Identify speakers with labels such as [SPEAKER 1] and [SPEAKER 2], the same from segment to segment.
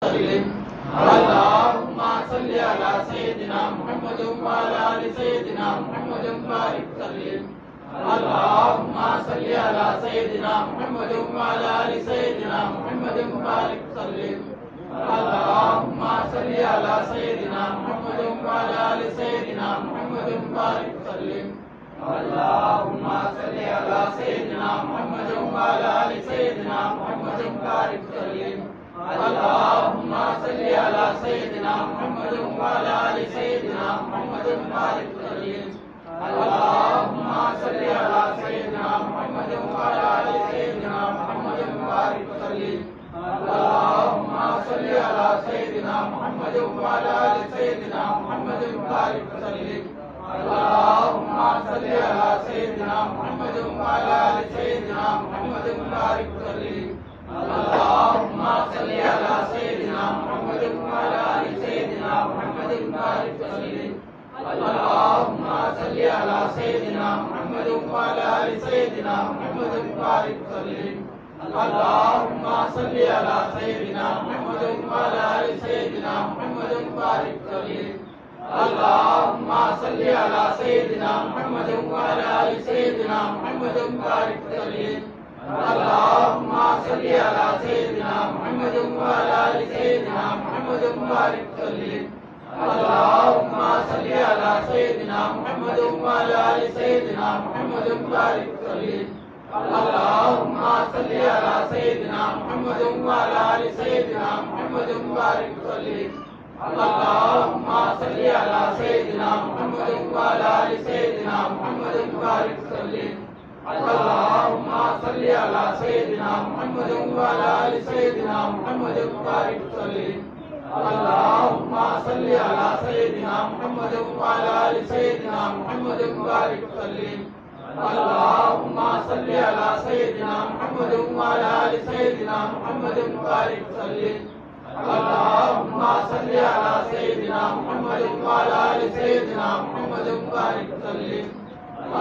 [SPEAKER 1] وسلم. اللهم صل على سيدنا محمد وعلى آل سيدنا محمد وبارك وسلم. اللهم صل على سيدنا محمد وعلى آل سيدنا محمد وبارك وسلم. اللهم صل على سيدنا محمد وعلى آل سيدنا محمد وبارك وسلم. اللهم صل على سيدنا محمد وعلى آل سيدنا محمد وبارك وسلم. اللهم صل على سيدنا محمد وعلى آل سيدنا محمد وبارك وسلم. اللهم صل على سيدنا محمد وعلى آل سيدنا محمد وبارك وسلم. اللهم صل على سيدنا محمد وعلى آل سيدنا محمد وبارك وسلم. اللهم صل على سيدنا محمد وعلى آل سيدنا محمد وبارك وسلم. اللهم صل على سيدنا محمد وعلى آل سيدنا محمد وبارك وسلم. اللهم صل على سيدنا محمد وعلى آل سيدنا محمد وبارك وسلم. اللهم صل على سيدنا محمد وعلى آل سيدنا محمد وبارك وسلم. اللهم صل على سيدنا محمد وعلى آل سيدنا محمد وبارك وسلم. اللهم صل على سيدنا محمد وعلى آل سيدنا محمد وبارك وسلم. اللهم صل على سيدنا محمد وعلى آل سيدنا محمد وبارك وسلم. اللهم صل على سيدنا محمد وعلى آل سيدنا محمد وبارك وسلم. اللهم صل على سيدنا محمد وعلى آل سيدنا محمد وبارك وسلم. اللهم صل على سيدنا محمد وعلى آل سيدنا محمد وبارك وسلم. اللهم صل على سيدنا محمد وعلى آل سيدنا محمد وبارك وسلم. اللهم صل على سيدنا محمد وعلى آل سيدنا محمد وبارك وسلم. اللهم صل على سيدنا محمد وعلى آل سيدنا محمد وبارك وسلم.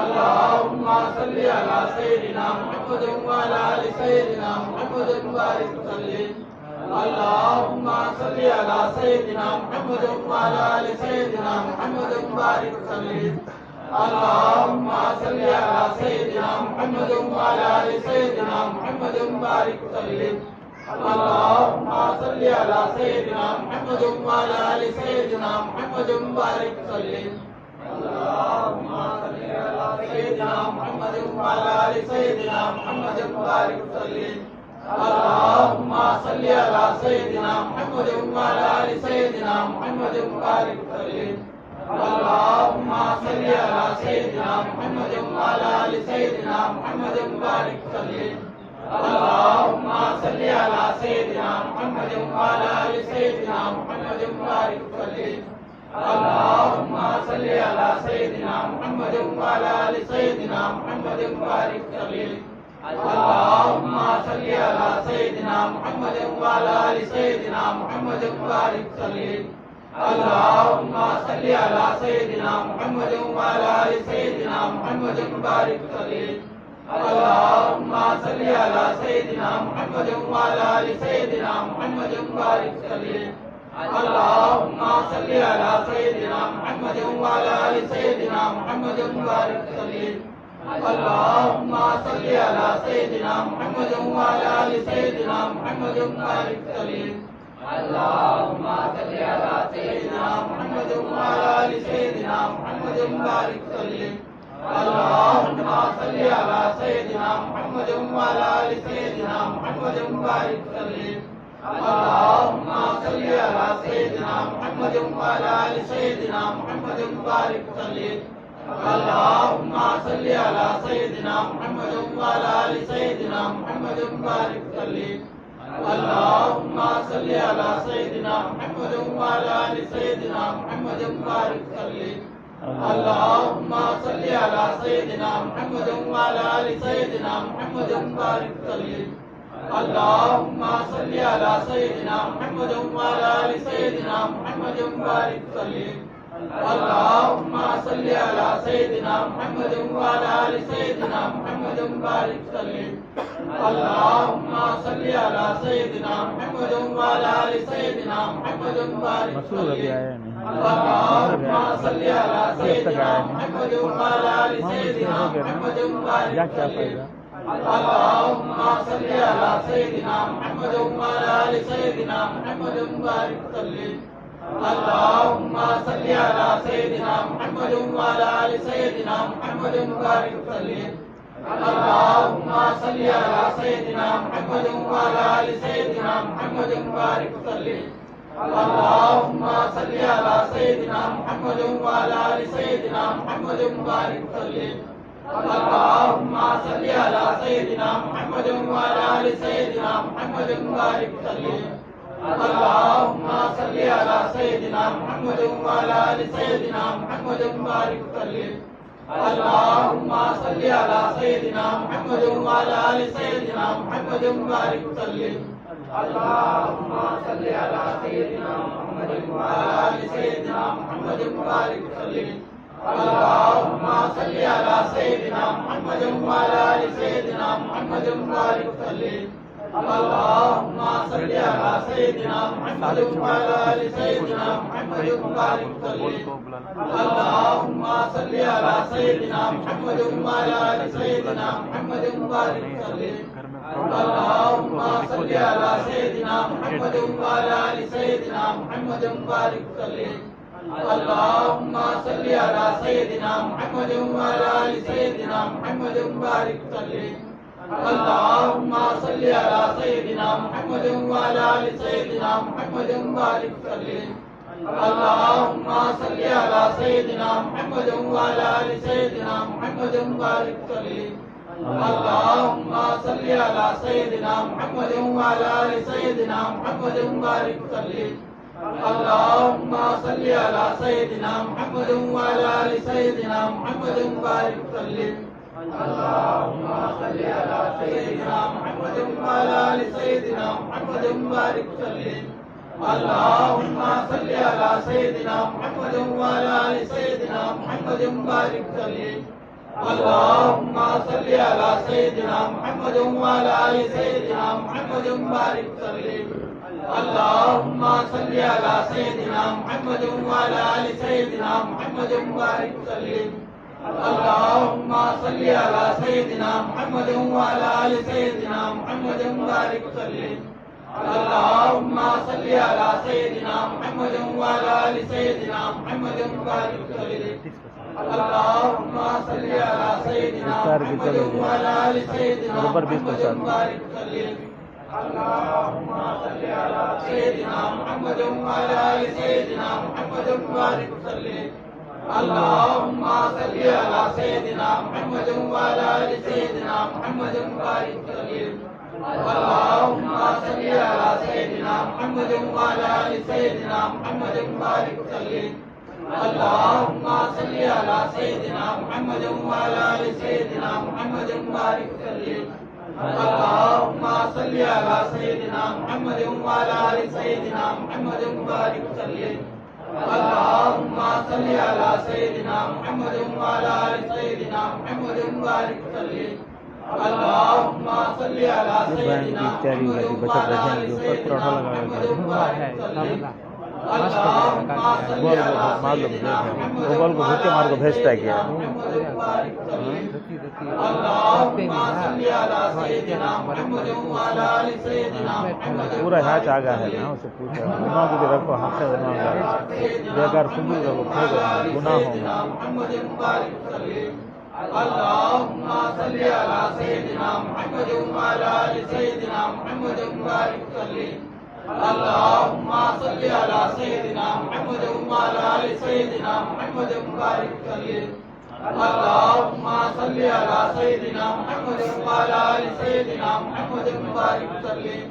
[SPEAKER 1] اللهم صل على سيدنا محمد وعلى آل سيدنا محمد وبارك وسلم. اللهم صل على سيدنا محمد وعلى آل سيدنا محمد وبارك وسلم. اللهم صل على سيدنا محمد وعلى آل سيدنا محمد وبارك وسلم. اللهم صل على سيدنا محمد وعلى آل سيدنا محمد وبارك وسلم. اللهم صل على سيدنا محمد وعلى آل سيدنا محمد وبارك وسلم. اللهم صل على سيدنا محمد وعلى آل سيدنا محمد وبارك وسلم. اللهم صل على سيدنا محمد وعلى آل سيدنا محمد وبارك وسلم. اللهم صل على سيدنا محمد وعلى آل سيدنا محمد وبارك وسلم. اللهم صل على سيدنا محمد وعلى آل سيدنا محمد وبارك وسلم. اللهم صل على سيدنا محمد وعلى آل سيدنا محمد وبارك وسلم. اللهم صل على سيدنا محمد وعلى آل سيدنا محمد وبارك وسلم. اللهم صل على سيدنا محمد وعلى آل سيدنا محمد وبارك وسلم. اللهم صل على سيدنا محمد وعلى آل سيدنا محمد وبارك وسلم. اللهم صل على سيدنا محمد وعلى آل سيدنا محمد وبارك وسلم. اللهم صل على سيدنا محمد وعلى آل سيدنا محمد وبارك وسلم. اللهم صل على سيدنا محمد وعلى آل سيدنا محمد وبارك وسلم. اللهم صل على سيدنا محمد وعلى آل سيدنا محمد وبارك وسلم. اللهم صل على سيدنا محمد وعلى آل سيدنا محمد وبارك وسلم. اللهم صل على سيدنا محمد وعلى آل سيدنا محمد وبارك وسلم. اللهم صل على سيدنا محمد وعلى آل سيدنا محمد وبارك وسلم. اللهم صل على سيدنا محمد وعلى آل سيدنا محمد وبارك وسلم. اللهم صل على سيدنا محمد وعلى آل سيدنا محمد وبارك وسلم اللهم صل على سيدنا محمد وعلى آل سيدنا محمد وبارك وسلم اللهم صل على سيدنا محمد وعلى آل سيدنا محمد وبارك وسلم اللهم صل على سيدنا محمد وعلى آل سيدنا محمد وبارك وسلم اللهم صل على سيدنا محمد وعلى آل سيدنا محمد وبارك وسلم اللهم صل على سيدنا محمد وعلى آل سيدنا محمد وبارك وسلم اللهم صل على سيدنا محمد وعلى آل سيدنا محمد وبارك وسلم اللهم صل على سيدنا محمد وعلى آل سيدنا محمد وبارك وسلم اللهم صل على سيدنا محمد وعلى آل سيدنا محمد وبارك وسلم اللهم صل على سيدنا محمد وعلى آل سيدنا محمد وبارك وسلم اللهم صل على سيدنا محمد وعلى آل سيدنا محمد وبارك وسلم اللهم صل على سيدنا محمد وعلى آل سيدنا محمد وبارك وسلم اللهم صل على سيدنا محمد وعلى آل سيدنا محمد وبارك وسلم اللهم صل على سيدنا محمد وعلى آل سيدنا محمد وبارك وسلم اللهم صل على سيدنا محمد وعلى آل سيدنا محمد وبارك وسلم اللهم صل على سيدنا محمد وعلى آل سيدنا محمد وبارك وسلم اللهم صل على سيدنا محمد وعلى آل سيدنا محمد وبارك وسلم اللهم صل على سيدنا محمد وعلى آل سيدنا محمد وبارك وسلم اللهم صل على سيدنا محمد وعلى آل سيدنا محمد وبارك وسلم اللهم صل على سيدنا محمد وعلى آل سيدنا محمد وبارك وسلم اللهم صل على سيدنا محمد وعلى آل سيدنا محمد وبارك وسلم اللهم صل على سيدنا محمد وعلى آل سيدنا محمد وبارك وسلم اللهم صل على سيدنا محمد وعلى آل سيدنا محمد وبارك وسلم اللهم صل على سيدنا محمد وعلى آل سيدنا محمد وبارك وسلم اللهم صل على سيدنا محمد وعلى آل سيدنا محمد وبارك وسلم اللهم صل على سيدنا محمد وعلى آل سيدنا محمد وبارك وسلم اللهم صل على سيدنا محمد وعلى آل سيدنا محمد وبارك وسلم اللهم صل على سيدنا محمد وعلى آل سيدنا محمد وبارك وسلم اللهم صل على سيدنا محمد وعلى آل سيدنا محمد وبارك وسلم اللهم صل على سيدنا محمد وعلى آل سيدنا محمد وبارك وسلم اللهم صل على سيدنا محمد وعلى آل سيدنا محمد وبارك وسلم اللهم صل على سيدنا محمد وعلى آل سيدنا محمد وبارك وسلم اللهم صل على سيدنا محمد وعلى آل سيدنا محمد وبارك وسلم اللهم صل على سيدنا محمد وعلى آل سيدنا محمد وبارك وسلم
[SPEAKER 2] मालूम मोबाइल को भूखे मार को भेजता है क्या पूरा हैच आ गया है ना उसे पूछा गुनाह को रखो हाथ से बेकार सुंदर रखो गुनाह हो
[SPEAKER 1] اللهم صل على سيدنا محمد وعلى آل سيدنا محمد وبارك وسلم اللهم صل على سيدنا محمد وعلى آل سيدنا محمد وبارك وسلم اللهم صل على سيدنا محمد وعلى آل سيدنا محمد وبارك وسلم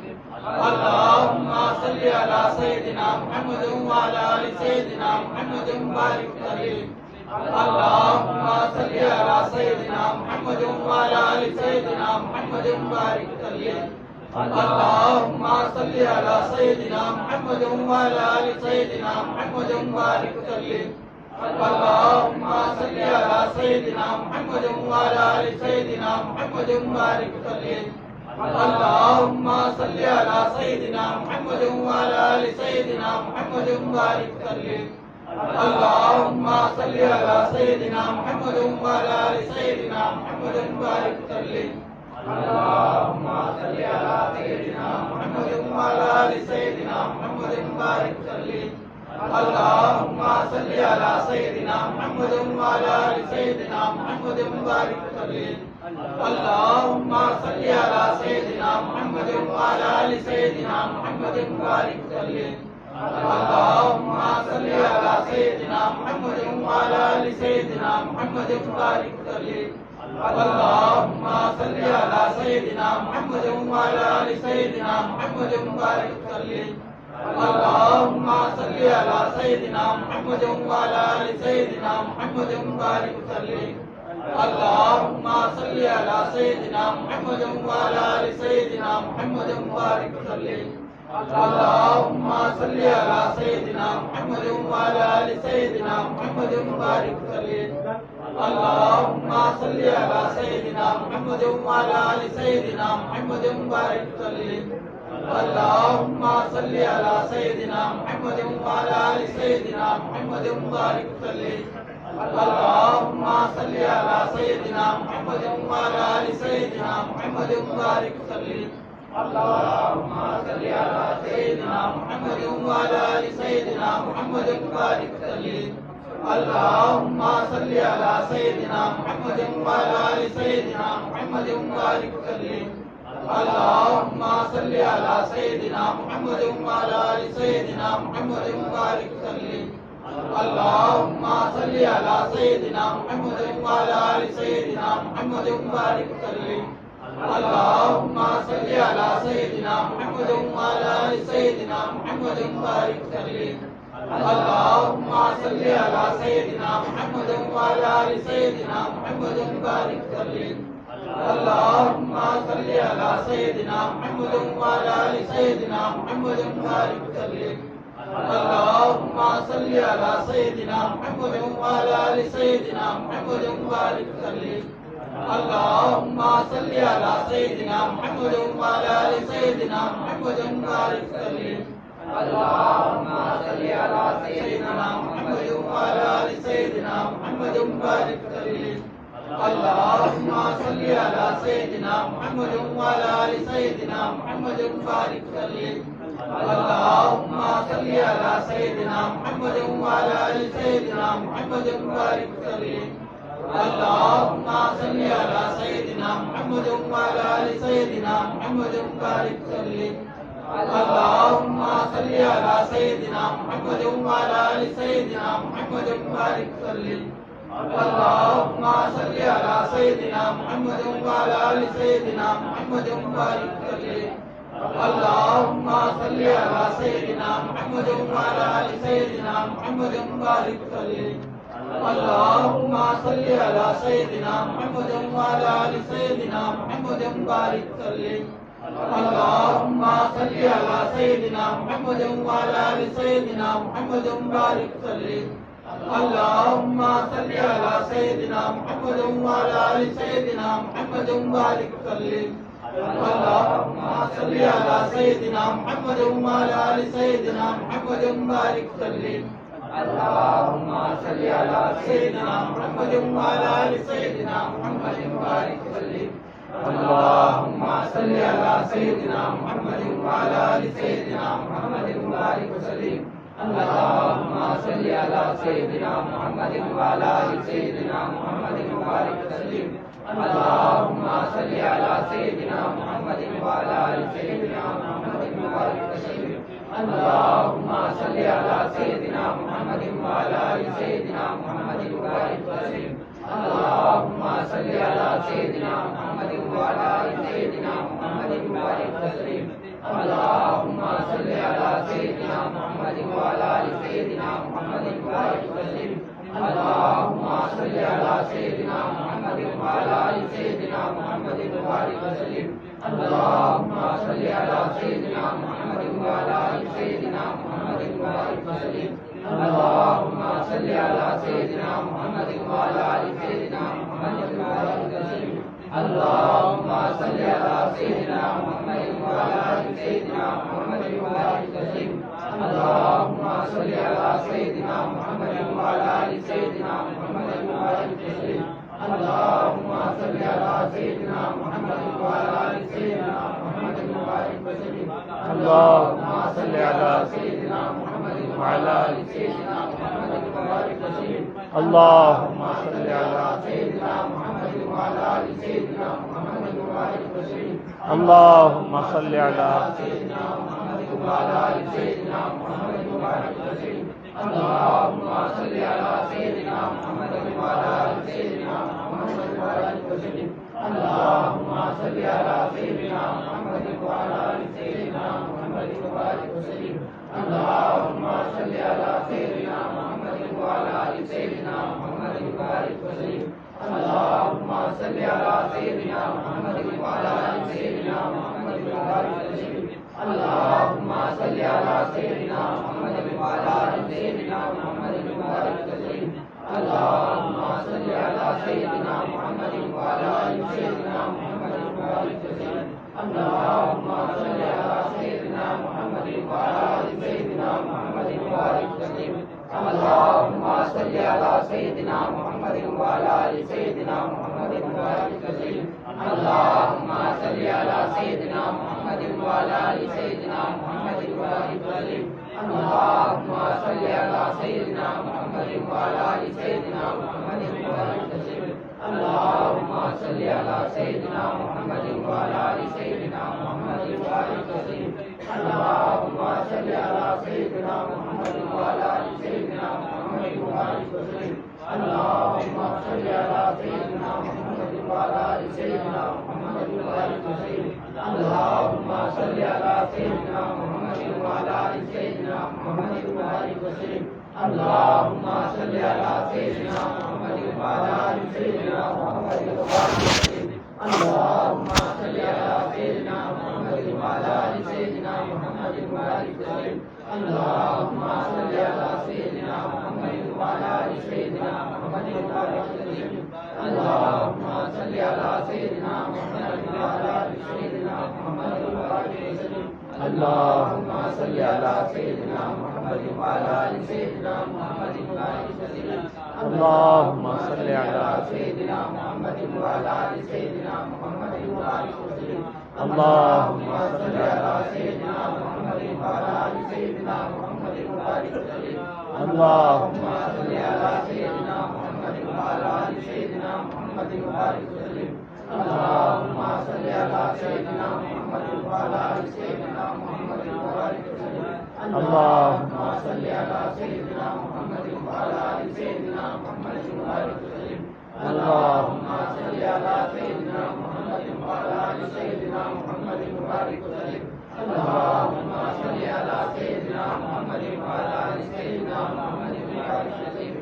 [SPEAKER 1] اللهم صل على سيدنا محمد وعلى آل سيدنا محمد وبارك وسلم اللهم صل على سيدنا محمد وعلى آل سيدنا محمد وبارك وسلم اللهم صل على سيدنا محمد وعلى آل سيدنا محمد وبارك وسلم اللهم صل على سيدنا محمد وعلى آل سيدنا محمد وبارك وسلم اللهم صل على سيدنا محمد وعلى آل سيدنا محمد وبارك وسلم اللهم صل على سيدنا محمد وعلى آل سيدنا محمد وبارك وسلم اللهم صل على سيدنا محمد وعلى آل سيدنا محمد وبارك وسلم اللهم صل على سيدنا محمد وعلى آل سيدنا محمد وبارك وسلم اللهم صل على سيدنا محمد وعلى آل سيدنا محمد وبارك وسلم اللهم صل على سيدنا محمد وعلى آل سيدنا محمد وبارك وسلم اللهم صل على سيدنا محمد وعلى آل سيدنا محمد وبارك وسلم اللهم صل على سيدنا محمد وعلى آل سيدنا محمد وبارك وسلم اللهم صل على سيدنا محمد وعلى آل سيدنا محمد وبارك وسلم اللهم صل على سيدنا محمد وعلى آل سيدنا محمد وبارك وسلم اللهم صل على سيدنا محمد وعلى آل سيدنا محمد وبارك وسلم اللهم صل على سيدنا محمد وعلى آل سيدنا محمد وبارك وسلم اللهم صل على سيدنا محمد وعلى آل سيدنا محمد وبارك وسلم اللهم صل على سيدنا محمد وعلى آل سيدنا محمد وبارك وسلم اللهم صل على سيدنا محمد وعلى آل سيدنا محمد وبارك وسلم اللهم صل على سيدنا محمد وعلى آل سيدنا محمد وبارك وسلم اللهم صل على سيدنا محمد وعلى آل سيدنا محمد وبارك وسلم اللهم صل على سيدنا محمد وعلى آل سيدنا محمد وبارك وسلم اللهم صل على سيدنا محمد وعلى آل سيدنا محمد وبارك وسلم اللهم صل على سيدنا محمد وعلى آل سيدنا محمد وبارك وسلم اللهم صل على سيدنا محمد وعلى آل سيدنا محمد وبارك وسلم اللهم صل على سيدنا محمد وعلى آل سيدنا محمد وبارك وسلم اللهم صل على سيدنا محمد وعلى آل سيدنا محمد وبارك وسلم اللهم صل على سيدنا محمد وعلى آل سيدنا محمد وبارك وسلم اللهم صل على سيدنا محمد وعلى آل سيدنا محمد وبارك وسلم اللهم صل على سيدنا محمد وعلى آل سيدنا محمد وبارك وسلم اللهم صل على سيدنا محمد وعلى آل سيدنا محمد وبارك وسلم اللهم صل على سيدنا محمد وعلى آل سيدنا محمد وبارك وسلم اللهم صل على سيدنا محمد وعلى آل سيدنا محمد وبارك وسلم اللهم صل على سيدنا محمد وعلى آل سيدنا محمد وبارك وسلم اللهم صل على سيدنا محمد وعلى آل سيدنا محمد وبارك وسلم اللهم صل على سيدنا محمد وعلى آل سيدنا محمد وبارك وسلم اللهم صل على سيدنا محمد وعلى آل سيدنا محمد وبارك وسلم اللهم صل على سيدنا محمد وعلى آل سيدنا محمد وبارك وسلم اللهم صل على سيدنا محمد وعلى آل سيدنا محمد وبارك وسلم اللهم صل على سيدنا محمد وعلى آل سيدنا محمد وبارك وسلم اللهم صل على سيدنا محمد وعلى آل سيدنا محمد وبارك وسلم اللهم صل على سيدنا محمد وعلى آل سيدنا محمد وبارك وسلم اللهم صل على سيدنا محمد وعلى آل سيدنا محمد وبارك وسلم اللهم صل على سيدنا محمد وعلى آل سيدنا محمد وبارك وسلم اللهم صل على سيدنا محمد وعلى آل سيدنا محمد وبارك وسلم اللهم صل على سيدنا محمد وعلى آل سيدنا محمد وبارك وسلم اللهم صل على سيدنا محمد وعلى آل سيدنا محمد وبارك وسلم اللهم صل على سيدنا محمد وعلى آل سيدنا محمد وبارك وسلم اللهم صل على سيدنا محمد وعلى آل سيدنا محمد وبارك وسلم اللهم صل على سيدنا محمد وعلى آل سيدنا محمد وبارك وسلم اللهم صل على سيدنا محمد وعلى آل سيدنا محمد وبارك وسلم اللهم صل على سيدنا محمد وعلى آل سيدنا محمد وبارك وسلم اللهم صل على سيدنا محمد وعلى آل سيدنا محمد وبارك وسلم اللهم صل على سيدنا محمد وعلى آل سيدنا محمد وبارك وسلم اللهم صل على سيدنا محمد وعلى آل سيدنا محمد وبارك وسلم اللهم صل على سيدنا محمد وعلى آل سيدنا محمد وبارك وسلم اللهم صل على سيدنا محمد وعلى آل سيدنا محمد وبارك وسلم اللهم صل على سيدنا محمد وعلى آل سيدنا محمد وبارك وسلم اللهم صل على سيدنا محمد وعلى آل سيدنا محمد وبارك وسلم اللهم صل على سيدنا محمد وعلى آل سيدنا محمد وبارك وسلم اللهم صل على سيدنا محمد وعلى آل سيدنا محمد وبارك وسلم اللهم صل على سيدنا محمد وعلى آل سيدنا محمد وبارك وسلم اللهم صل على سيدنا محمد وعلى آل سيدنا محمد وبارك وسلم اللهم صل على سيدنا محمد وعلى آل سيدنا محمد وبارك وسلم اللهم صل على سيدنا محمد وعلى آل سيدنا محمد وبارك وسلم اللهم صل على سيدنا محمد وعلى آل سيدنا محمد وبارك وسلم اللهم صل على سيدنا محمد وعلى آل سيدنا محمد وبارك وسلم اللهم صل على سيدنا محمد وعلى آل سيدنا محمد وبارك وسلم اللهم صل على سيدنا محمد وعلى آل سيدنا محمد وبارك وسلم اللهم صل على سيدنا محمد وعلى آل سيدنا محمد وبارك وسلم اللهم صل على سيدنا محمد وعلى آل سيدنا محمد وبارك وسلم اللهم صل على سيدنا محمد وعلى آل سيدنا محمد وبارك وسلم اللهم صل على سيدنا محمد وعلى آل سيدنا محمد وبارك وسلم اللهم صل على سيدنا محمد وعلى آل سيدنا محمد وبارك وسلم اللهم صل على سيدنا محمد وعلى آل سيدنا محمد وبارك وسلم اللهم صل على سيدنا محمد وعلى آل سيدنا محمد وبارك وسلم اللهم صل على سيدنا محمد وعلى آل سيدنا محمد وبارك وسلم اللهم صل على سيدنا محمد وعلى آل سيدنا محمد وبارك وسلم اللهم صل على سيدنا محمد وعلى آل سيدنا محمد وبارك وسلم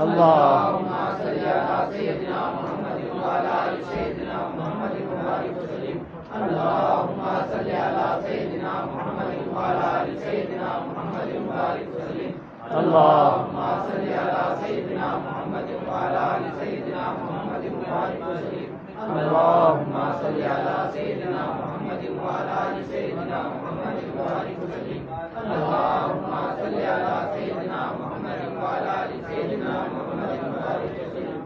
[SPEAKER 1] اللهم صل على سيدنا محمد وعلى آل سيدنا محمد وبارك وسلم اللهم صل على سيدنا محمد وعلى آل سيدنا محمد وبارك وسلم اللهم صل على سيدنا محمد وعلى آل سيدنا محمد وبارك وسلم اللهم صل على سيدنا محمد وعلى آل سيدنا محمد وبارك وسلم اللهم صل على سيدنا محمد وعلى آل سيدنا محمد وبارك وسلم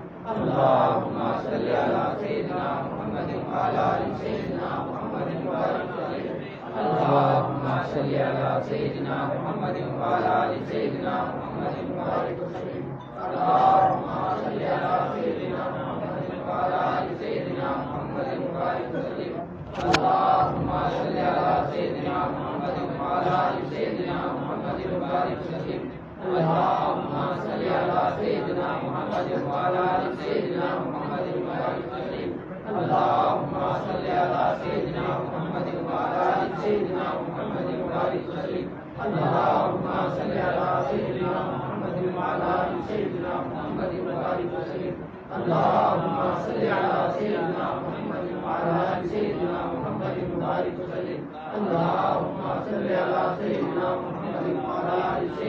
[SPEAKER 1] اللهم صل على سيدنا محمد وعلى آل سيدنا محمد وبارك وسلم اللهم صل على سيدنا محمد وعلى آل سيدنا محمد وبارك وسلم اللهم صل على سيدنا محمد وعلى آل سيدنا محمد وبارك وسلم اللهم صل على سيدنا محمد وعلى آل سيدنا محمد وبارك وسلم اللهم صل على سيدنا محمد وعلى آل سيدنا محمد وبارك وسلم اللهم صل على سيدنا محمد وعلى آل سيدنا محمد وبارك وسلم اللهم صل على سيدنا محمد وعلى آل سيدنا محمد وبارك وسلم اللهم صل على سيدنا محمد وعلى آل سيدنا محمد وبارك وسلم اللهم صل على سيدنا محمد وعلى آل سيدنا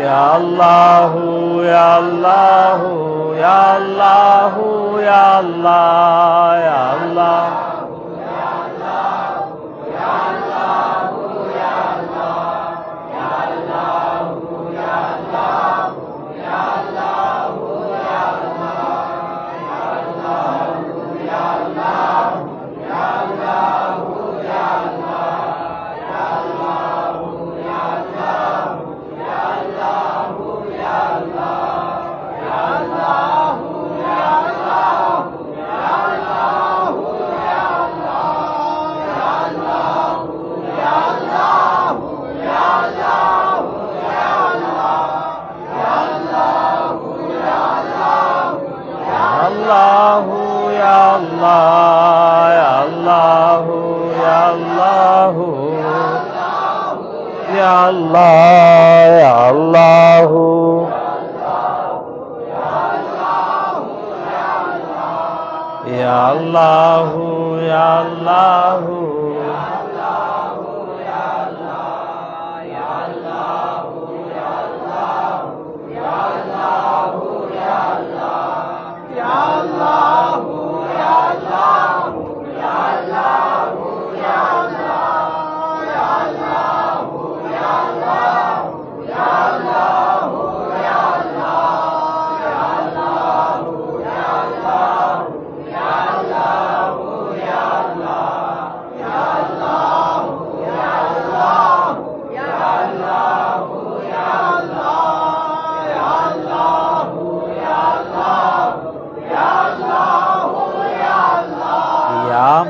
[SPEAKER 2] या अल्लाह या अल्लाह या अल्लाह या अल्लाह या अल्लाह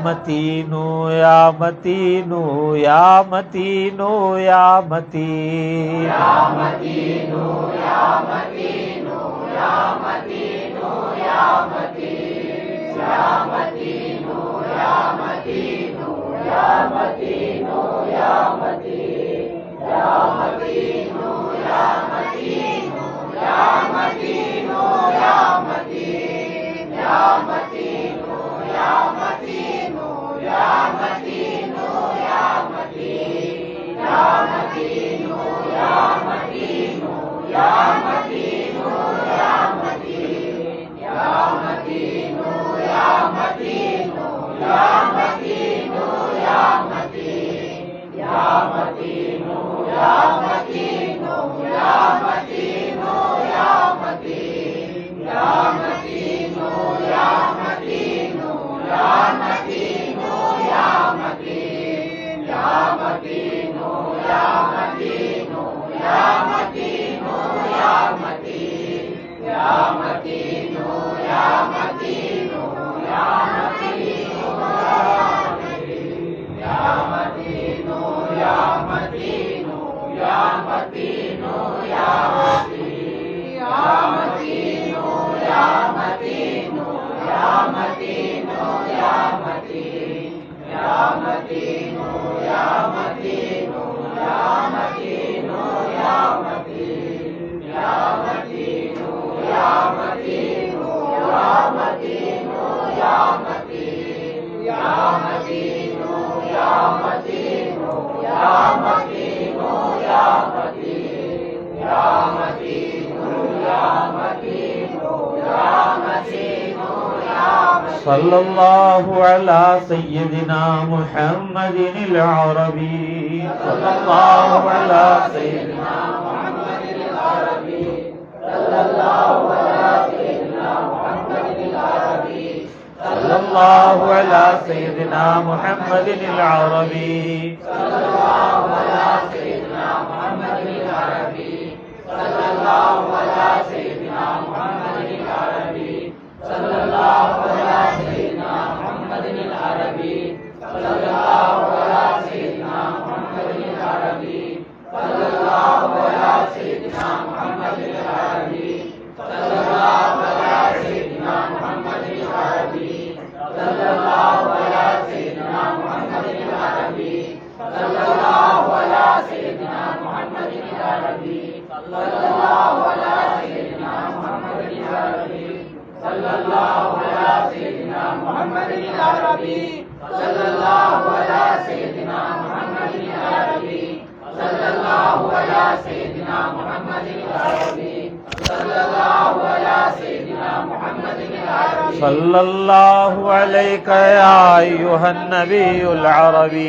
[SPEAKER 2] मतीनु या मतीनु या मतीनु या मतीन या मतीनु या मतीनु या मतीनु या मतीन या मतीनु या मतीनु या मतीनु या मतीन या मतीनु या मतीनु या मतीनु या मतीन या मतीनु या मतीनु या मतीनु या मतीन या मतीनु या मतीनु या मतीनु या मतीन या मतीनु या मतीनु या मतीनु या मतीन या मतीनु या मतीनु या मतीनु या मतीन या मतीनु या मतीनु या मतीनु या मतीन या मतीनु या मतीनु या मतीनु या मतीन या मतीनु या मतीनु या मतीनु या मतीनु या मतीनु या मतीनु या मतीन या मतीनु या मतीनु या मतीनु या मतीन या मतीनु या मतीनु या मतीनु या मतीन या मतीनु या मतीनु या मतीनु या मतीन या मतीनु या मतीनु या मतीनु या मतीन या मतीनु या मतीनु या मतीनु या सल्लल्लाहु अला सय्यदिना मुहम्मदिन अल-अरबी सल्लल्लाहु अला सय्यदिना मुहम्मदिन अल-अरबी सल्लल्लाहु अला सय्यदिना मुहम्मदिन अल-अरबी सल्लल्लाहु अला सय्यदिना मुहम्मदिन अल-अरबी सल्लल्लाहु अला सय्यदिना मुहम्मदिन अल-अरबी सल्लल्लाहु अला सय्यदिना मुहम्मदिन अल-अरबी सल्लल्लाहु अला सय्यदिना मुहम्मदिन अल-अरबी सल्लल्लाहु अला सय्यदिना मुहम्मदिन अल-अरबी सल्लल्लाहु अला सय्यदिना मुहम्मदिन अल-अरबी सल्लल्लाहु अला सय्यदिना मुहम्मदिन अल-अरबी सल्लल्लाहु अला सय्यदिना मुहम्मदिन अल-अरबी सल्लल्लाहु अला सय्यदिना मुहम्मदिन अल-अरबी सल्लल्लाहु अला सय्यदिना मुहम्मदिन अल-अरबी सल्लल्लाहु अला सय्यदिना मुहम्मदिन अल-अरबी सल्लल्लाहु अला सय्यदिना मुहम्मदिन अल-अरबी सल्लल्लाहु अला सय्यदिना मुहम्मदिन सल्लल्लाहु अलैका या अय्युहन नबियुल अरबी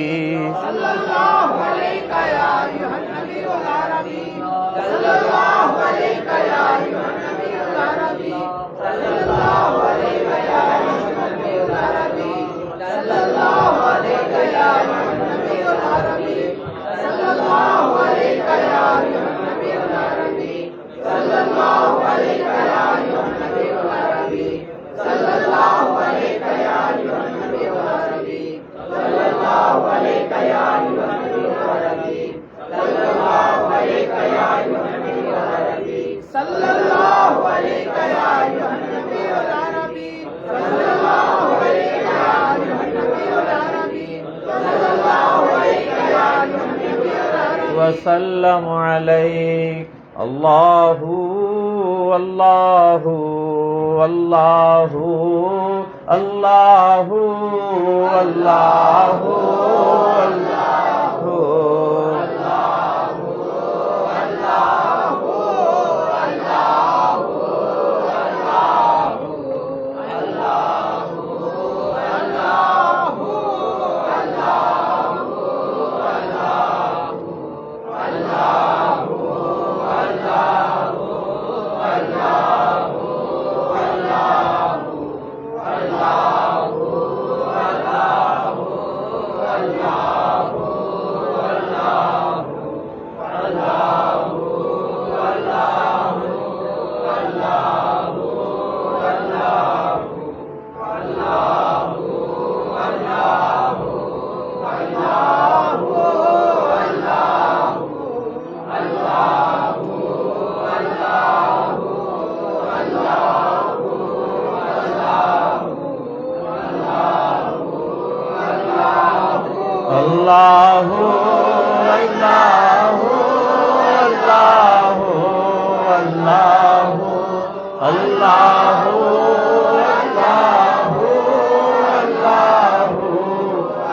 [SPEAKER 1] सल्लल्लाहु अलैका या अय्युहन नबियुल अरबी सल्लल्लाहु अलैका या अय्युहन नबियुल अरबी सल्लल्लाहु अलैका या अय्युहन नबियुल अरबी सल्लल्लाहु अलैका या अय्युहन नबियुल अरबी सल्लल्लाहु अलैका या अय्युहन नबियुल अरबी सल्लल्लाहु अलैका या अय्युहन नबियुल अरबी सल्लल्लाहु अलैका या अय्युहन नबियुल अरबी सल्लल्लाहु अलैका या अय्युहन नबियुल अरबी सल्लल्लाहु अलैका या अय्युहन नबियुल अरबी सल्लल्लाहु अलैका या अय्युहन नबियुल अरबी सल्लल्लाहु अलैका या अय्युहन नबियुल अरबी सल्लल्लाहु अलैका या अय्युहन नबियुल अरबी
[SPEAKER 2] वसल्लम अलैक अल्लाहु अल्लाहु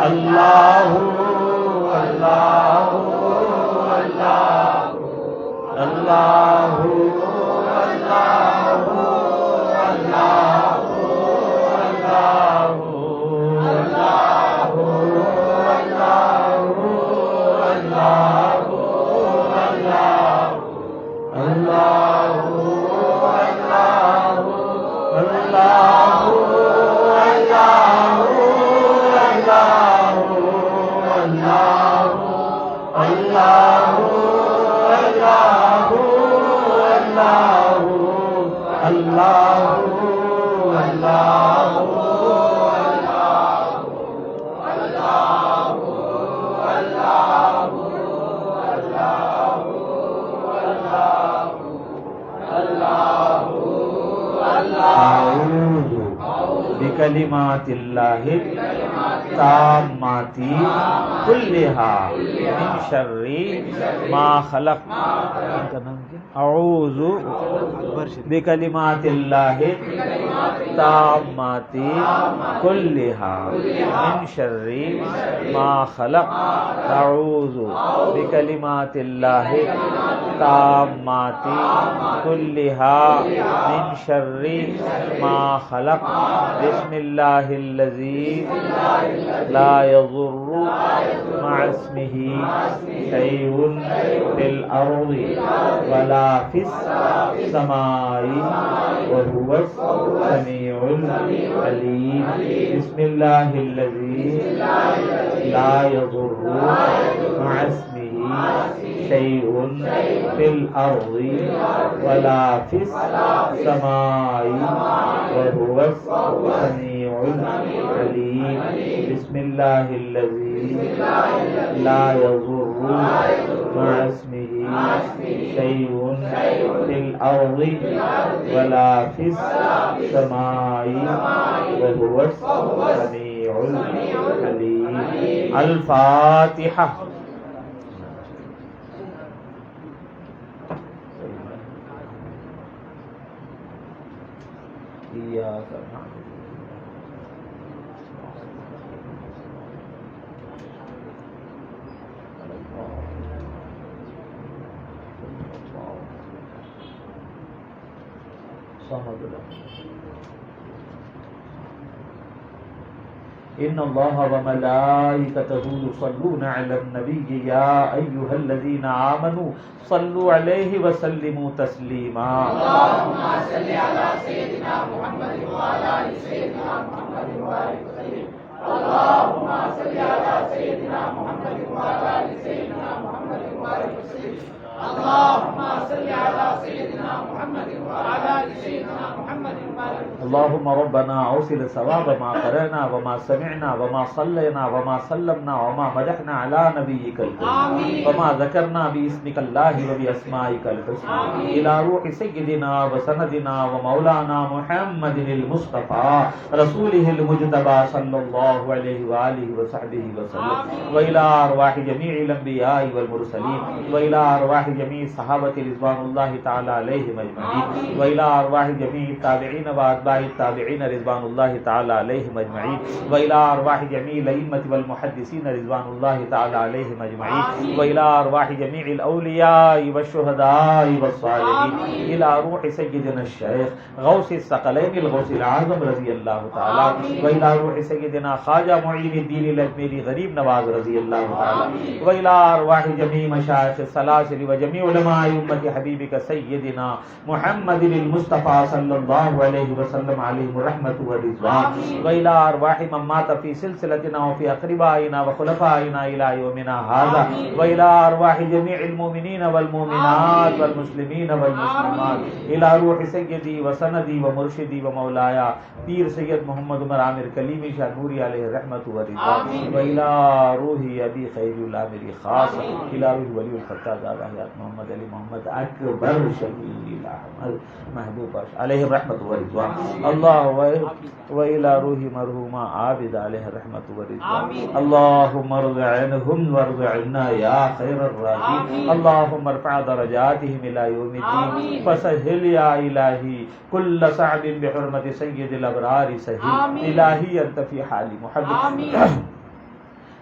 [SPEAKER 2] अल्लाहु अल्लाहु अल्लाहु अल्लाहु अल्लाहु अल्लाहु अल्लाहु अल्लाहु अल्लाहु अल्लाहु अल्लाहु अल्लाहु अल्लाहु बिकलिमातिल्लाहि ताम्माति कुल्लिहा मिन शर्रि मा खलक। इनका नाम क्या? अऊज़ु बिकलिमातिल्लाहि ताम्माति कुल्लिहा मिन शर्रि मा खलक। अऊज़ु बिकलिमातिल्लाहि ताम्माति कुल्लिहा मिन शर्रि मा खलक। बिस्मिल्लाहिल्लज़ी ला यज़ुर्रु मअ इस्मिही शैउन फिल अर्ज़ि वला फिस समाई व हुवस समीउल अलीम। बिस्मिल्लाहिल्लज़ी ला यज़ुर्रु मअ इस्मिही शैउन फिल अर्ज़ि वला फिस समाई व हुवस समीउल अलीम। बिस्मिल्लाहिल्लज़ी ला यज़ुर्रु मअ इस्मिही शैउन फिल अर्ज़ि वला फिस समाई व हुवस समीउल अलीम। अल फातिहा।
[SPEAKER 3] इन्नल्लाह व मलाइकतहु युसल्लूना अलन नबी या अय्युहल्लज़ीना आमनू सल्लु अलैहि व सल्लिमू तस्लीमा।
[SPEAKER 1] अल्लाहुम्मा सल्लि अला सय्यिदिना मुहम्मद व अला आलि सय्यिदिना मुहम्मद व बारिक वसल्लिम। अल्लाहुम्मा सल्लि अला सय्यिदिना मुहम्मद व अला आलि सय्यिदिना मुहम्मद व बारिक वसल्लिम। अल्लाहुम्मा सल्लि अला सय्यिदिना मुहम्मद व अला आलि सय्यिदिना मुहम्मद व बारिक वसल्लिम।
[SPEAKER 3] अल्लाहुम्मा रब्बना औसिल सवाब मा क़रअना व मा समिअना व मा सल्लैना व मा सल्लमना व मा मदहना अला नबिय्यिकल करीम व मा ज़करना बिस्मिकल्लाहि व बिअस्माइकल हुस्ना इला रूहि सय्यिदिना व सनदिना व मौलाना मुहम्मदिल मुस्तफा रसूलिहिल मुज्तबा सल्लल्लाहु अलैहि व आलिहि व सहबिहि व सल्लम व इला अरवाहि जमीइल अंबिया'i वल मुरसलीन व इला अरवाहि जमीइ सहाबति रिज़वानुल्लाहि तआला अलैहिम अजमईन व इला अरवाहि जमीइ ताबिईन व अतबाई ताबिईन रिज़वानुल्लाहि तआला अलैहिम अजमईन व इला अरवाहि जमीइल अइम्मति वल मुहद्दिसीन रिज़वानुल्लाहि तआला अलैहिम अजमईन व इला अरवाहि जमीइल औलिया'i व शुहदा'i व सालिहीन इला रूहि सय्यिदिना शेख गौसिस सकलैनिल गौसिल आज़म रज़ियल्लाहु तआला व इला रूहि सय्यिदिना ख्वाजा मुईनुद्दीन अजमेरी गरीब नवाज रज़ियल्लाहु तआला व इला अरवाहि जमीइ मशाइख़ सलासिल व जमीइ उलमाए उम्मति हबीबिका सय्यिदिना मुहम्मदिल मुस्तफा सल्लल्लाहु अलैहि वसल्लम अलैहि रहमतु व रिज़वान व इला अरवाहि मन मात फी सिलसिलतिना व फी अक़रिबाइना व खुलफ़ाइना इला यौमिना हाज़ा व इला अरवाहि जमीइल मुमिनीन वल मुमिनात वल मुस्लिमीन वल मुस्लिमात इला रूहि सय्यदी व सनदी व मुर्शिदी व मौलाया पीर सैयद मोहम्मद उमर आमिर कलीमी शाह नूरी अलैहि रहमतु व रिज़वान व इला रूहि अबी खैरुल आमिरी खास इला रूहि वलीउल फत्ताह हयात मोहम्मद अली मोहम्मद अकबर शफीउल अहमद महबूब अलैहि रहमतु व रिज़वान अल्लाह व इला रूहि मरहूमा आबिद अलैहि रहमतु व रिज़वान अल्लाहुम्मा रज़अनहुम वरज़अना या खैरर राज़ीक़ीन अल्लाहुम्मा रफ़अ दरजातिहिम इला यौमिद्दीन फसहिल या इलाही कुल्ल सअबिन बिहुर्मति सय्यिदिल अबरार सहिल इलाही अंत फी हाली मुहब्बत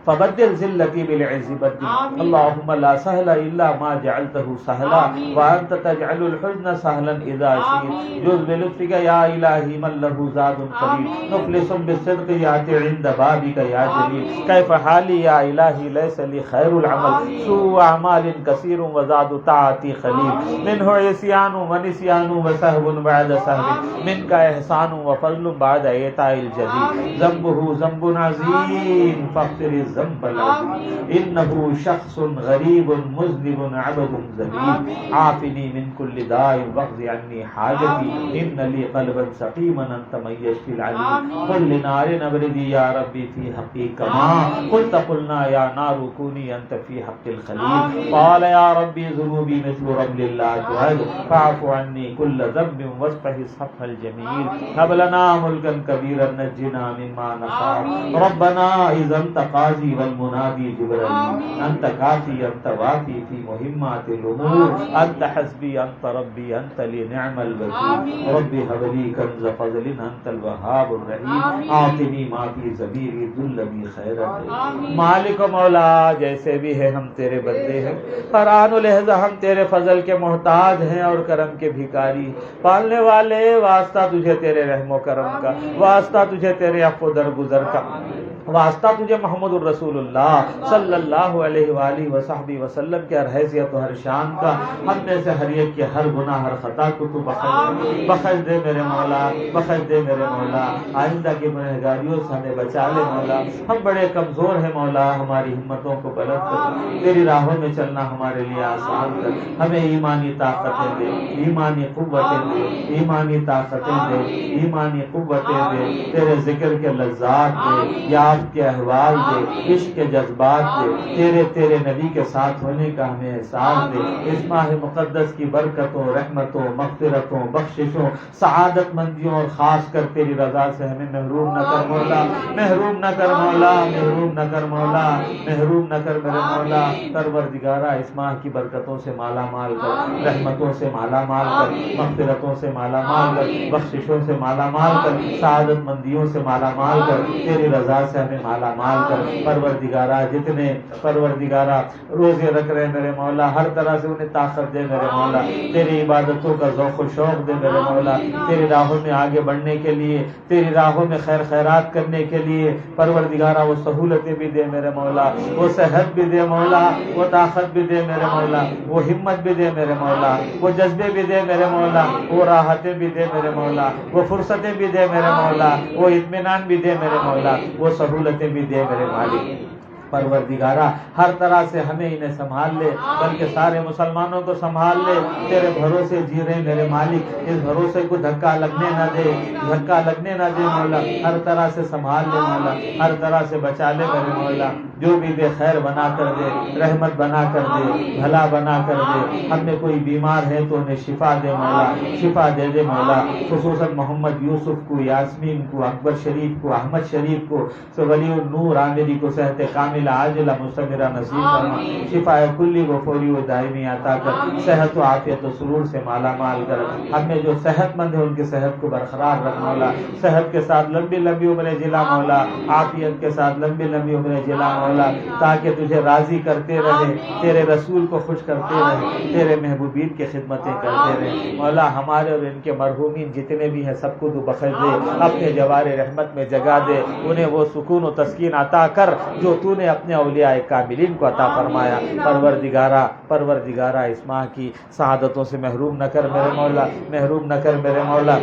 [SPEAKER 3] फबद्दिल ज़िल्लती बिल इज़्ज़ि बद्दिल अल्लाहुम्मा ला सहला इल्ला मा जअलतहु सहला व अंत तजअलुल हुज़्न सहलन इज़ा शि'त जुज़ बिलुत्फ़िका या इलाही मन लहु ज़ादुन क़रीब मुफ़लिसुन बिस्सिद्क़ि याति इंद बाबिका या जलील कैफ़ हाली या इलाही लैसा ली खैरुल अमल सु'उ अमालिन कसीरुन व ज़ादु ताअती ख़लील मिन्हु इस्यानु व निस्यानु व सहवुन बअद सहविन मिनका इहसानु व फ़ज़लुन बअद इताइल जदीद ज़ंबुहु ज़ंबुन अज़ीम फ़ग़फ़िर इन्नहु शख्सुन गरीबुन मुज़निबुन अबदुन ज़लील आफ़िनी मिन कुल्लि दाइन वक़्ज़ि अन्नी हाजती इन्न ली क़ल्बन सक़ीमन अंत मन यशफ़िल अलीम क़ुल लिनारिन अब्रिदी या रब्बी फ़ी हक़्क़ी कमा क़ुल्त क़ुलना या नारु कूनी अंत फ़ी हक़्क़िल ख़लील क़ाल या रब्बी ज़ुनूबी मिस्लु रमलिल ला तुअद फ़अफ़ु अन्नी कुल्ल ज़ंबिन वस्फ़हि सफ़्हल जमील हब लना मुल्कन कबीरन नज्जिना मिम्मा नख़ाफ़ रब्बना इज़ अंत क़ाज़ी वल मुनादी जिब्राईल अंत काफी अंत वाफी फी मुहिम्मातिल उमूर अंत हस्बी अंत रब्बी अंत ली निअमल वकील रब्बी हबली कंज़ फ़ज़लिन अंतल वहाबुर रहीम आतिनी मा फी ज़मीरी दुल्लनी खैरन मालिक मौला जैसे भी है हम तेरे बंदे हैं फ़रानुल लहज़ा हम तेरे फजल के मोहताज हैं और करम के भिखारी पालने वाले वास्ता तुझे तेरे रहमो करम का वास्ता तुझे तेरे अफ़्व दरगुज़र का वास्ता तुझे मोहम्मद रसूलुल्लाह सल्लल्लाहु अलैहि वालिहि वसहबी वसल्लम के हर हैसियत और हर शान का हम में से हर एक के हर गुनाह हर खता को तू बख्श दे मेरे मौला बख्श दे मेरे मौला आइंदा की गुनहगारियों से हमें बचा ले मौला हम बड़े कमज़ोर हैं मौला हमारी हिम्मतों को बुलंद कर तेरी राहों में चलना हमारे लिए आसान कर हमें ईमानी ताकतें दे ईमानी कुव्वतें दे ईमानी ताकतें दे ईमानी कुव्वतें दे तेरे जिक्र के लज़्ज़ात दे याद के अहवाल दे इश्क के जज्बात दे तेरे नबी के साथ होने का हमें एहसास दे इस माह मुक़द्दस की बरकतों रहमतों मग़फ़िरतों बख्शिशों सआदत मंदियों और ख़ास कर तेरी रज़ा से हमें महरूम न कर मौला महरूम न कर मौला महरूम न कर मौला महरूम न कर मेरे मौला परवरदिगारा इस माह की बरकतों से माला माल कर रहमतों से माला माल कर मग़फ़िरतों से माला माल कर बख्शिशों से माला माल कर सआदत मंदियों से माला माल कर तेरी रज़ा से हमें माला माल कर। परवरदिगारा जितने परवरदिगारा रोजे रख रहे मेरे मौला, हर तरह से उन्हें ताकत दे मेरे मौला, तेरी इबादतों का ज़ौक़ व शौक़ दे मेरे मौला, तेरी राहों में आगे बढ़ने के लिए, तेरी राहों में खैर खैरात करने के लिए परवरदिगारा वो सहूलतें भी दे मेरे मौला, वो सेहत भी दे मौला, वो ताकत भी दे मेरे मौला, वो हिम्मत भी दे मेरे मौला, वो जज्बे भी दे मेरे मौला, वो राहतें भी दे मेरे मौला, वो फुर्सतें भी दे मेरे मौला, वो इत्मीनान भी दे मेरे मौला, वो सहूलतें भी दे मेरे मालिक। परवरदिगारा हर तरह से हमें इन्हें संभाल ले, बल्कि सारे मुसलमानों को संभाल ले। तेरे भरोसे जी रहे मेरे मालिक, इस भरोसे को धक्का लगने ना दे, धक्का लगने ना दे मौला, हर तरह से संभाल ले मौला, हर तरह से बचा ले मेरे मौला, जो भी दे खैर बना कर दे, रहमत बना कर दे, भला बना कर दे। हम में कोई बीमार है तो उन्हें शिफा दे मौला, शिफा दे दे मौला, खुसूसन मोहम्मद यूसुफ को, यास्मीन को, अकबर शरीफ को, अहमद शरीफ को, वली नूर आमिरी को सेहत कामिला आजिला मुस्तमिरा नसीब फरमा, शिफाए कुल्ली व फौरी व दायमी अता कर, सेहत व आफियत व सुरूर से माला माल कर। हमें जो सेहतमंद है उनकी सेहत को बरकरार रख मौला, सेहत के साथ लंबी लंबी उम्रें जिला मौला, आफियत के साथ लंबी लंबी उम्रें जिला मौला, ताकि तुझे राजी करते रहे, तेरे रसूल को खुश करते रहे, तेरे महबूबीन की खिदमतें करते रहे मौला। हमारे और इनके मरहूमीन जितने भी हैं सबको तू बख्श दे, अपने जवारे रहमत में जगा दे, उन्हें वो सुकून व तस्कीन अता कर जो तूने अपने औलिया कामिलीन को अता फरमाया। परवरदिगारा इस माह की शहादतों से महरूम न कर मेरे मौला, महरूम न कर मेरे मौला।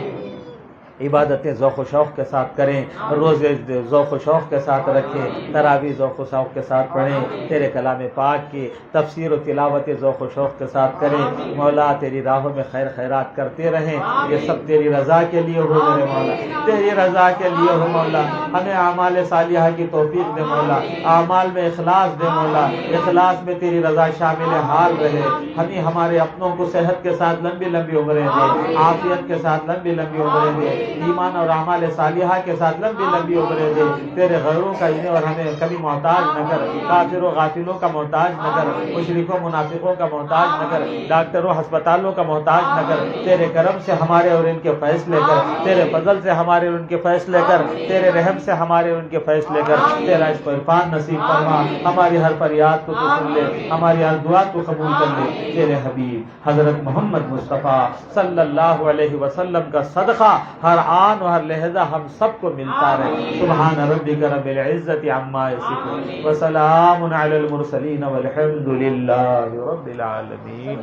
[SPEAKER 3] इबादतें ज़ौक़ व शौक़ के साथ करें, रोज़े ज़ौक़ व शौक़ के साथ रखें, तरावी ज़ौक़ व शौक़ के साथ पढ़ें, तेरे कलाम पाक की तफसीर व तिलावत ज़ौक़ व शौक़ के साथ करें मौला। तेरी राहों में खैर खैरात करते रहें, ये सब तेरी रज़ा के लिए हो मेरे मौला, तेरी रज़ा के लिए हो मौला। हमें आमाल सालिहा की तौफीक दे मौला, आमाल में इखलास दे मौला, इखलास में तेरी रज़ा शामिल हाल रहे। हमें हमारे अपनों को सेहत के साथ लंबी लंबी उम्रें दे, आफियत के साथ लंबी लंबी उम्रें दे, ईमान और अमाल सालिहा के साथ लंबी लंबी उम्रें दे। तेरे गैरों का इन्हें और हमें कभी मोहताज न कर, काफिरों गाफिलों का मोहताज न कर, मुशरिकों मुनाफिकों का मोहताज न कर, डॉक्टरों अस्पतालों का मोहताज न कर। तेरे करम से हमारे और इनके फैसले कर, तेरे फजल से हमारे और उनके फैसले कर, तेरे रहम से हमारे और उनके फैसले कर। तेरा इस पर इरफान नसीब फरमा, हमारी हर फरियाद को तू सुन ले, हमारी हर दुआ को कबूल कर ले। तेरे हबीब हजरत मोहम्मद मुस्तफ़ा सल्लल्लाहु अलैहि वसल्लम का सदका हर आन और हर लहजा हम सबको मिलता रहे। सुभान रब्बिका रब्बिल इज्जति अम्मा यसिफून व सलामुन अलल मुरसलीन वल्हम्दुलिल्लाहि रब्बिल आलमीन।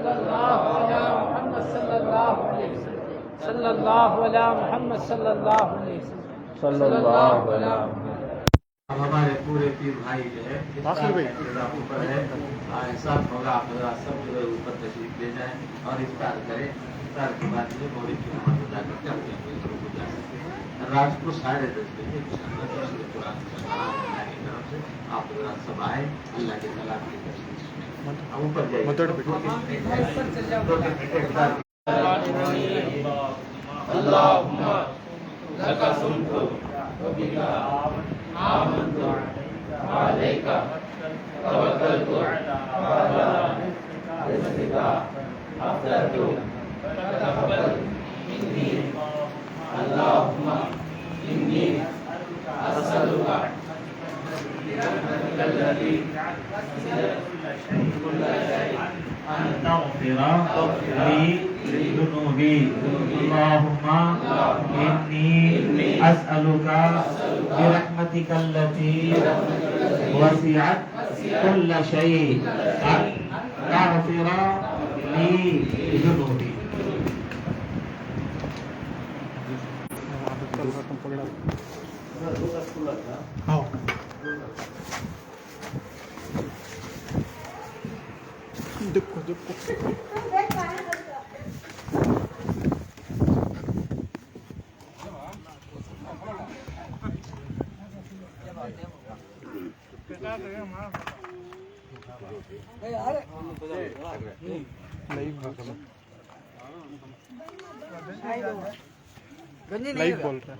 [SPEAKER 1] सल्लल्लाहु अलैहि मोहम्मद सल्लल्लाहु अलैहि वसल्लम।
[SPEAKER 3] अब हमारे पूरे पीर भाई जो है ऊपर है, सब होगा आप सब जो है ऊपर तशरीफ ले जाएं और इफ्तार करें। इफ्तार के बाद में मौलिक की नमाज अदा करके अपने अपने घरों को जा सकते हैं। रात को 10:30 बजे कुरान अल्लाह की तरफ से आप सब आए, अल्लाह के कलाम की तशरीफ अब ऊपर जाइए। आमन्तु अलैका तवक्कलतु अला रिज़्क़िका अफ़्तरतु तक़ब्बल मिन्नी अल्लाहुम्मा इन्नी अस्अलुका बिरहमतिकल्लती कुल्ला शैइन अन तग़फ़िरा ली ज़ुनूबी अल्लाहुम्मा इन्नी अस्अलुका बिरहमतिकल्लती वसिअत कुल्ला शैइन अन तग़फ़िरा ली ज़ुनूबी।
[SPEAKER 2] लाइव बोल रहा है।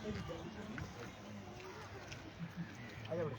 [SPEAKER 2] आजा बेटा,